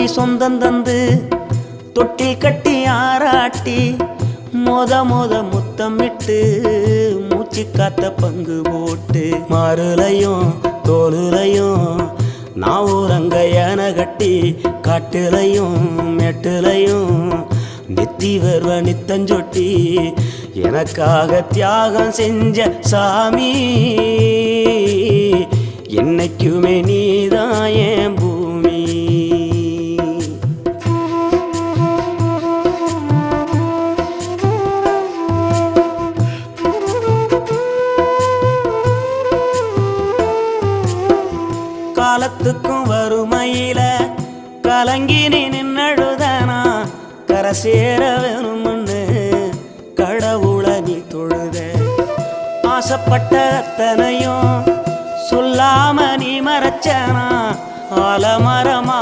கோடி சொந்தம் தந்து தொட்டி கட்டி ஆராட்டி மொத முத்தமிட்டு மூச்சு காத்த பங்கு போட்டு மாறுலையும் தோலுலையும் நான் ஊரங்க யானை கட்டி காட்டுலையும் மெட்டுலையும் நெத்தி வருவ நித்தஞ்சொட்டி எனக்காக தியாகம் செஞ்ச சாமி என்னைக்குமே நீதான் என் பூமி. காலத்துக்கும் வறுமையில கலங்கி நீ நின்னழுதானா கரை சேர வேணும்னு கடவுளை நீ தொழுத ஆசைப்பட்ட அத்தனையும் சொல்லாம நீ மறைச்சானா ஆலமரமா